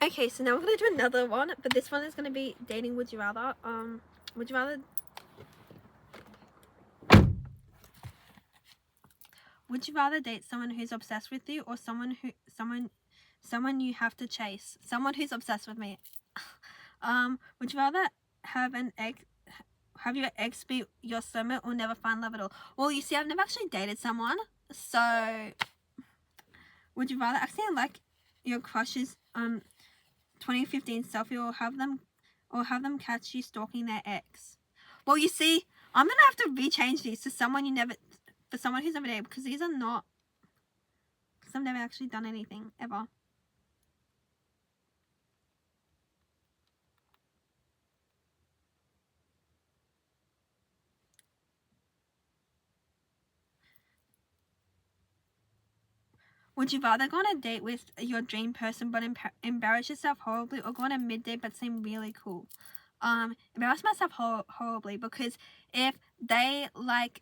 Okay, so now we're gonna do another one, but this one is gonna be dating would you rather. Would you rather date someone who's obsessed with you or someone you have to chase? Someone who's obsessed with me. Would you rather have your ex be your soulmate or never find love at all? Well, you see, I've never actually dated someone, so would you rather actually like your crush's 2015 selfie or have them catch you stalking their ex? Well, you see, I'm gonna have to rechange these to someone who's never dated, because these are not, because I've never actually done anything ever. Would you rather go on a date with your dream person but embarrass yourself horribly, or go on a mid-date but seem really cool? Embarrass myself horribly, because if they like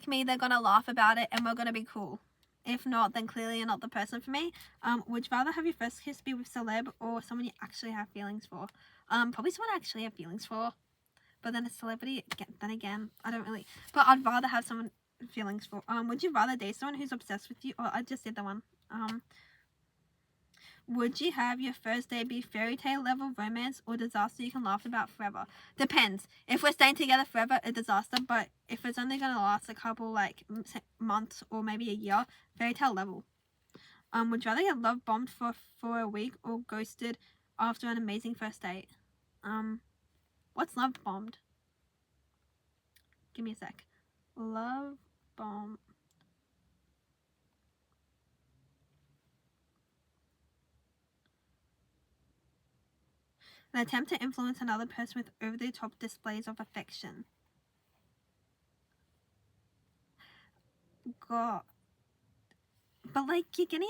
me, they're gonna laugh about it and we're gonna be cool. If not, then clearly you're not the person for me. Would you rather have your first kiss be with celeb or someone you actually have feelings for? Probably someone I actually have feelings for. But then a celebrity, then again, I don't really. But I'd rather have someone feelings for. Would you rather date someone who's obsessed with you? Or I just did the one. Would you have your first date be fairy tale level romance or disaster you can laugh about forever? Depends. If we're staying together forever, a disaster. But if it's only gonna last a couple months or maybe a year, fairy tale level. Would you rather get love bombed for a week or ghosted after an amazing first date? What's love bombed? Give me a sec. Love bomb. An attempt to influence another person with over-the-top displays of affection. God. But like you're getting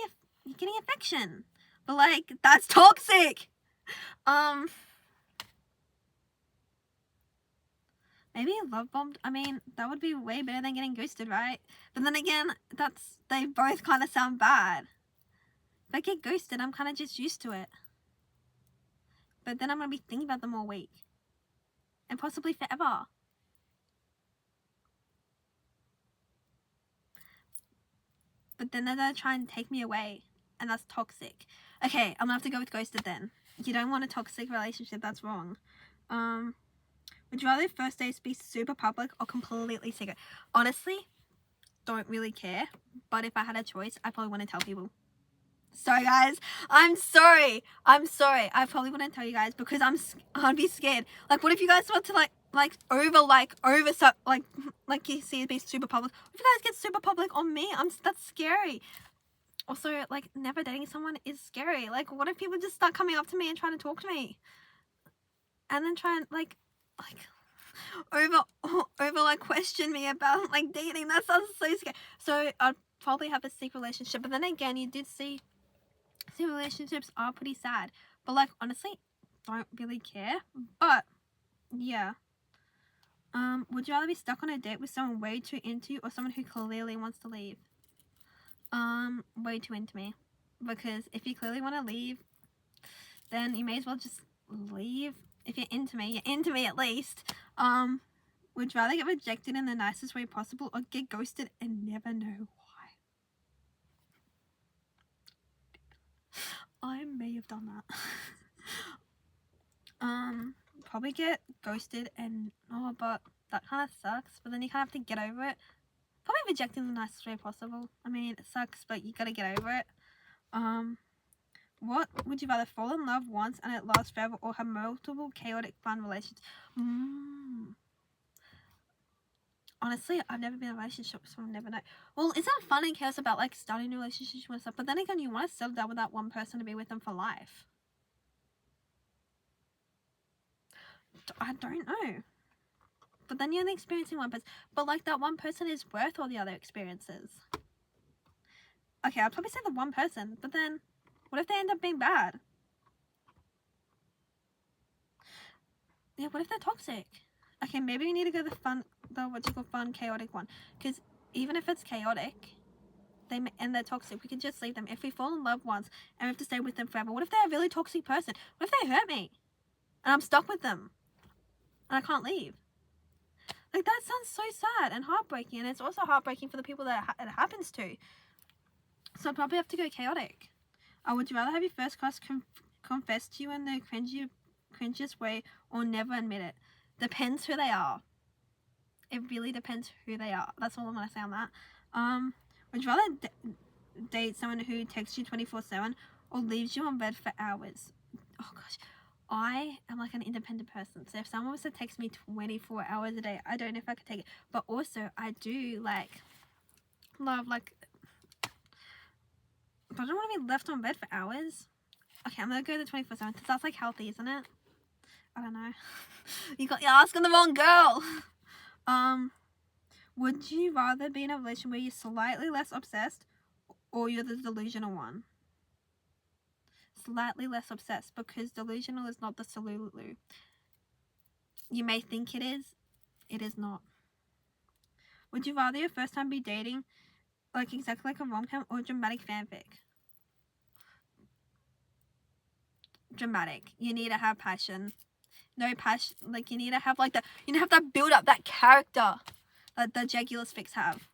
affection. But like that's toxic. Maybe love bombed. I mean, that would be way better than getting ghosted, right? But then again, they both kind of sound bad. If I get ghosted, I'm kind of just used to it. But then I'm gonna be thinking about them all week, and possibly forever. But then they're gonna try and take me away, and that's toxic. Okay, I'm gonna have to go with ghosted then. You don't want a toxic relationship. That's wrong. Would you rather first dates be super public or completely secret? Honestly, don't really care. But if I had a choice, I probably want to tell people. Sorry, guys. I'm sorry. I probably wouldn't tell you guys because I'd be scared. Like, what if you guys want to like you see it be super public? If you guys get super public on me, that's scary. Also, like, never dating someone is scary. Like, what if people just start coming up to me and trying to talk to me, and then try and like over like question me about like dating? That sounds so scary. So I'd probably have a secret relationship. But then again, you did see relationships are pretty sad. But like, honestly, don't really care. But yeah. Would you rather be stuck on a date with someone way too into you or someone who clearly wants to leave? Way too into me. Because if you clearly want to leave, then you may as well just leave. If you're into me at least. Would you rather get rejected in the nicest way possible or get ghosted and never know why? I may have done that. Probably get ghosted but that kind of sucks. But then you kind of have to get over it. Probably rejected in the nicest way possible. I mean, it sucks, but you gotta get over it. What would you rather, fall in love once and it lasts forever, or have multiple chaotic fun relationships? Honestly, I've never been in a relationship, so I'll never know. Well, isn't it fun and chaos about like starting a relationship and stuff? But then again, you want to settle down with that one person to be with them for life. I don't know. But then you're only experiencing one person. But like, that one person is worth all the other experiences. Okay, I'd probably say the one person. But then, what if they end up being bad? Yeah, what if they're toxic? Okay, maybe we need to go the fun, chaotic one. Because even if it's chaotic, and they're toxic, we can just leave them. If we fall in love once and we have to stay with them forever, what if they're a really toxic person? What if they hurt me and I'm stuck with them and I can't leave? Like, that sounds so sad and heartbreaking, and it's also heartbreaking for the people that it happens to. So I probably have to go chaotic. Would you rather have your first crush confess to you in the cringiest way or never admit it? Depends who they are. It really depends who they are. That's all I'm going to say on that. Would you rather date someone who texts you 24/7 or leaves you on bed for hours? Oh gosh. I am like an independent person, so if someone was to text me 24 hours a day, I don't know if I could take it. But also, I do love but I don't want to be left on bed for hours. Okay, I'm gonna go the 24/7 because that's like healthy, isn't it? I don't know. You're asking the wrong girl. Would you rather be in a relationship where you're slightly less obsessed, or you're the delusional one? Slightly less obsessed, because delusional is not the Salulu. You may think it is not. Would you rather your first time be dating like exactly like a rom-com or dramatic fanfic? Dramatic. You need to have passion. No passion, like you need to have that build up, that character that the Jaguars fics have.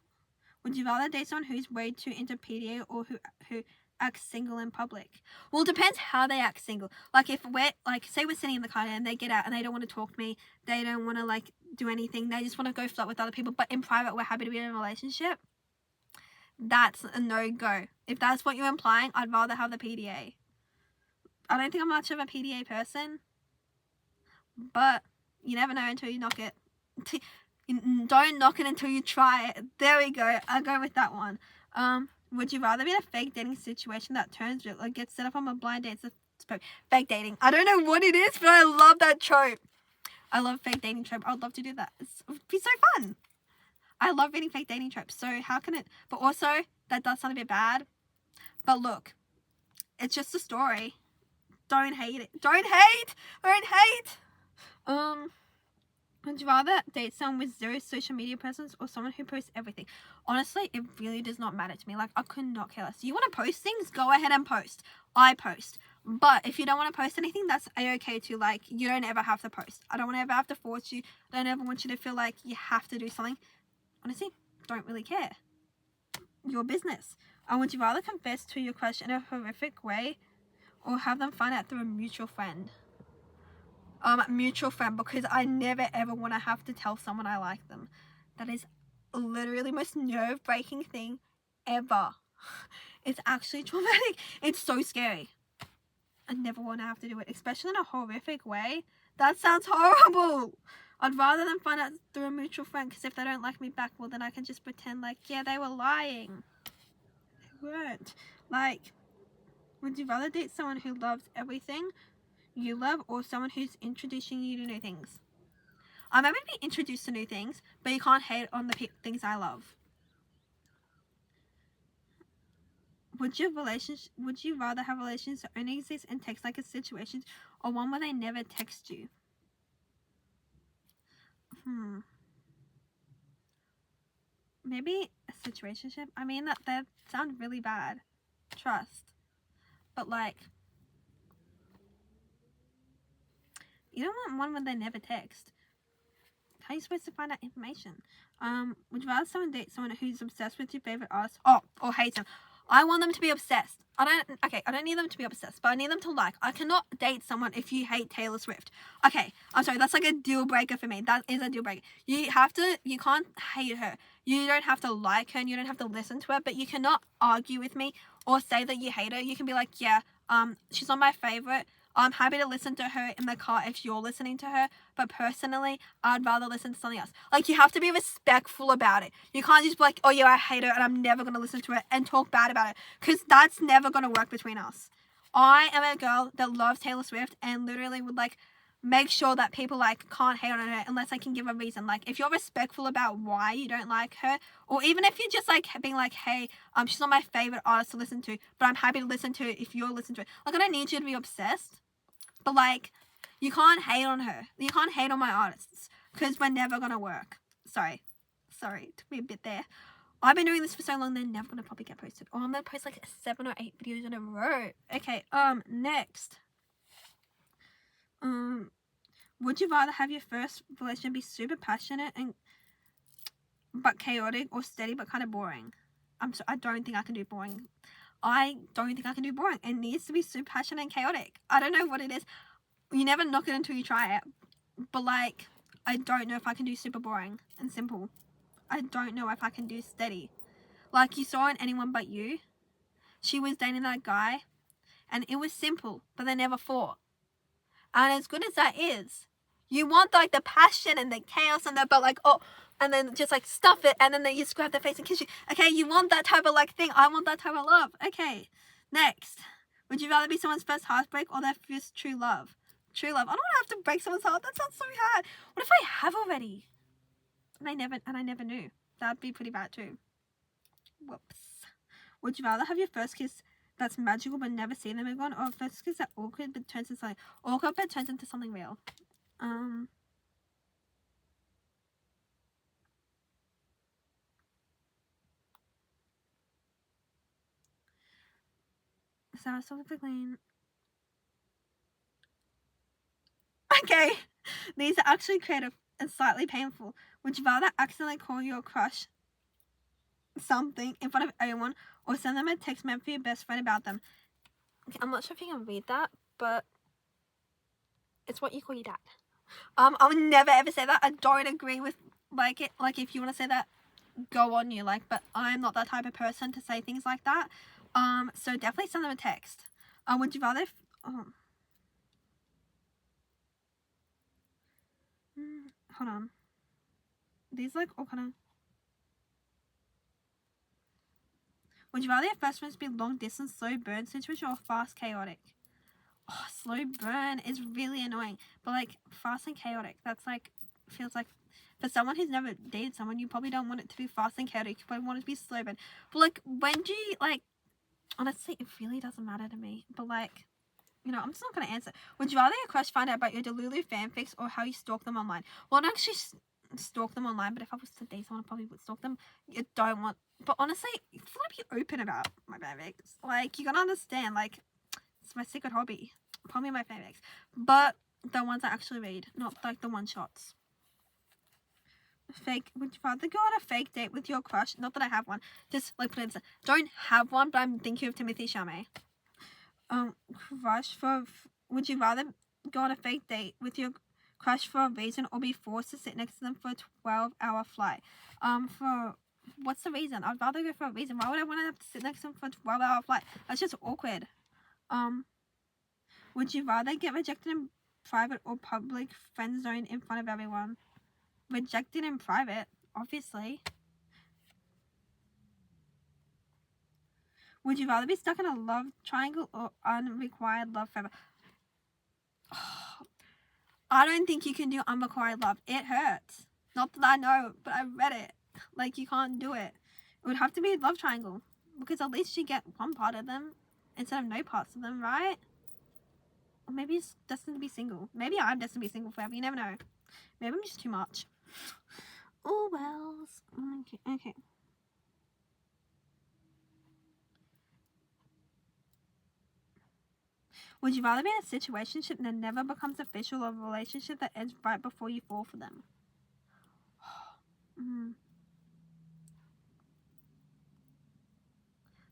Would you rather date someone who's way too into PDA or who acts single in public? Well, it depends how they act single. Like if we're say we're sitting in the car and they get out and they don't want to talk to me, they don't want to do anything, they just want to go flirt with other people, but in private we're happy to be in a relationship, that's a no-go. If that's what you're implying, I'd rather have the PDA. I don't think I'm much of a PDA person, but you never know until you knock it. Don't knock it until you try it. There we go. I'll go with that one. Would you rather be in a fake dating situation that turns real, or get set up on a blind date? Fake dating. I don't know what it is, but I love that trope. I love fake dating trope. I'd love to do that. It would be so fun. I love reading fake dating tropes. So how can it? But also that does sound a bit bad. But look, it's just a story. Don't hate it. Don't hate. Would you rather date someone with zero social media presence or someone who posts everything? Honestly, it really does not matter to me. I could not care less. You want to post things? Go ahead and post. I post. But if you don't want to post anything, that's a-okay too. You don't ever have to post. I don't ever have to force you. I don't ever want you to feel like you have to do something. Honestly, don't really care. Your business. Would you rather confess to your crush in a horrific way or have them find out through a mutual friend? Mutual friend, because I never ever want to have to tell someone I like them. That is literally the most nerve-breaking thing ever. It's actually traumatic. It's so scary. I never want to have to do it, especially in a horrific way. That sounds horrible. I'd rather them find out through a mutual friend, because if they don't like me back, well then I can just pretend yeah, they were lying. They weren't. Would you rather date someone who loves everything you love or someone who's introducing you to new things? I'm happy to be introduced to new things, but you can't hate on the things I love. Would you rather have relationships that only exist in text like a situation, or one where they never text you? Maybe a situationship. I mean that sounds really bad. Trust. But you don't want one where they never text. How are you supposed to find out information? Would you rather someone date someone who's obsessed with your favorite artist or hates them? I want them to be obsessed. I don't need them to be obsessed, but I need them to like. I cannot date someone if you hate Taylor Swift. Okay, I'm sorry, that's a deal breaker for me. That is a deal breaker. You can't hate her. You don't have to like her and you don't have to listen to her, but you cannot argue with me or say that you hate her. You can be like, yeah, she's not my favorite. I'm happy to listen to her in the car if you're listening to her, but personally, I'd rather listen to something else. You have to be respectful about it. You can't just be like, oh yeah, I hate her and I'm never going to listen to her and talk bad about it, because that's never going to work between us. I am a girl that loves Taylor Swift and literally would make sure that people can't hate on her unless I can give a reason. If you're respectful about why you don't like her, or even if you're just being hey, she's not my favorite artist to listen to, but I'm happy to listen to it if you're listening to it. I don't need you to be obsessed. But you can't hate on her. You can't hate on my artists, because we're never gonna work. Sorry, it took me a bit there. I've been doing this for so long, they're never gonna probably get posted. Or I'm gonna post like 7 or 8 videos in a row. Okay, next. Would you rather have your first relationship be super passionate but chaotic, or steady but kind of boring? I don't think I can do boring. I don't think I can do boring. It needs to be super passionate and chaotic. I don't know what it is. You never knock it until you try it. But like, I don't know if I can do super boring and simple. I don't know if I can do steady. Like you saw in Anyone But You, she was dating that guy, and it was simple, but they never fought. And as good as that is, you want like the passion and the chaos and the, but like, oh, and then just like stuff it, and then they just grab their face and kiss you. Okay, you want that type of like thing. I want that type of love. Okay, next. Would you rather be someone's first heartbreak or their first true love? True love. I don't want to have to break someone's heart. That sounds so hard. What if I have already? And I never knew. That'd be pretty bad too. Whoops. Would you rather have your first kiss that's magical but never see them again, or a first kiss that's awkward but turns into something real? Sarah Silver Clean. Okay, these are actually creative and slightly painful. Would you rather accidentally call your crush something in front of everyone, or send them a text meant for your best friend about them? Okay, I'm not sure if you can read that, but it's what you call your dad. I would never ever say that. I don't agree with like it. Like if you want to say that, go on you. Like, but I'm not that type of person to say things like that. So definitely send them a text. Would you rather? Hold on. These like all kind of. Would you rather your first friends be long distance, slow burn situation, or fast chaotic? Oh, slow burn is really annoying, but like fast and chaotic, that's like, feels like, for someone who's never dated someone, you probably don't want it to be fast and chaotic. You probably want it to be slow burn. But like, when do you like? Honestly, it really doesn't matter to me. But like, you know, I'm just not gonna answer. Would you rather your crush find out about your Delulu fanfics or how you stalk them online? Well, I don't actually stalk them online, but if I was to date someone, I probably would stalk them. You don't want. But honestly, you gotta be open about my fanfics. Like, you gotta understand. Like, it's my secret hobby. Probably my fanfics, but the ones I actually read, not like the one shots. Fake. Would you rather go on a fake date with your crush? Not that I have one. Just like put it in. Don't have one, but I'm thinking of Timothy Chalamet. Crush for. Would you rather go on a fake date with your crush for a reason, or be forced to sit next to them for a 12-hour flight? For what's the reason? I'd rather go for a reason. Why would I want to have to sit next to them for a 12-hour flight? That's just awkward. Would you rather get rejected in private or public friend zone in front of everyone? Rejected in private, obviously. Would you rather be stuck in a love triangle or unrequited love forever? I don't think you can do unrequited love. It hurts. Not that I know, but I read it. Like, you can't do it. It would have to be a love triangle, because at least you get one part of them instead of no parts of them, right? Or maybe it's destined to be single. Maybe I'm destined to be single forever. You never know. Maybe I'm just too much. Oh, wells. Okay. Would you rather be in a situationship that never becomes official, or a relationship that ends right before you fall for them?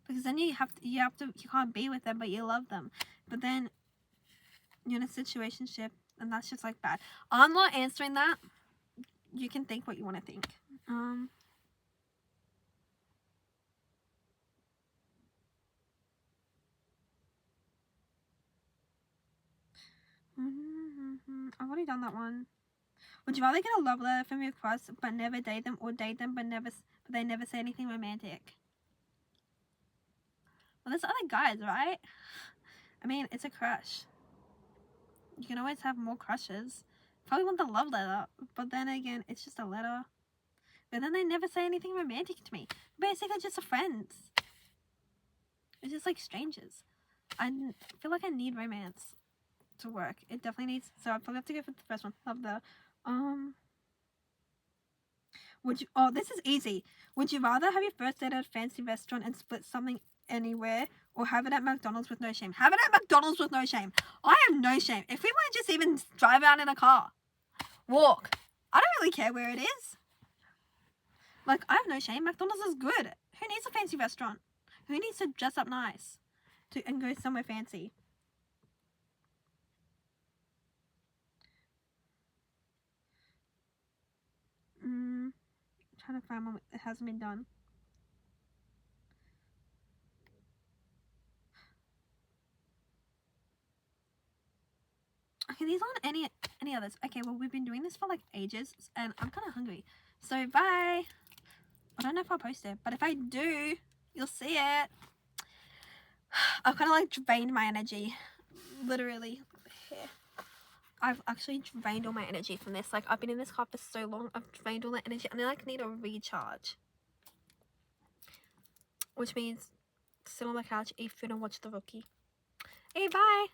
Because then you can't be with them, but you love them. But then you're in a situationship, and that's just like bad. I'm not answering that. You can think what you want to think. I've already done that one. Would you rather get a love letter from your crush but never date them, or date them but they never say anything romantic? Well, there's other guys, right? I mean, it's a crush. You can always have more crushes. Probably want the love letter, but then again, it's just a letter. But then they never say anything romantic to me. Basically, just friends. It's just like strangers. I feel like I need romance to work. It definitely needs. So I probably have to go for the first one. Love the. Oh, this is easy. Would you rather have your first date at a fancy restaurant and split something anywhere, or have it at McDonald's with no shame? Have it at McDonald's with no shame. I have no shame. If we want to just even drive out in a car, walk, I don't really care where it is. Like, I have no shame. McDonald's is good. Who needs a fancy restaurant? Who needs to dress up nice and go somewhere fancy? I'm trying to find one that hasn't been done. Okay, these aren't any others. Okay, well, we've been doing this for like ages, and I'm kind of hungry. So, bye. I don't know if I'll post it, but if I do, you'll see it. I've kind of like drained my energy. Literally. Here. I've actually drained all my energy from this. Like, I've been in this car for so long. I've drained all that energy, and I like need a recharge. Which means sit on the couch, eat food, and watch The Rookie. Hey, bye.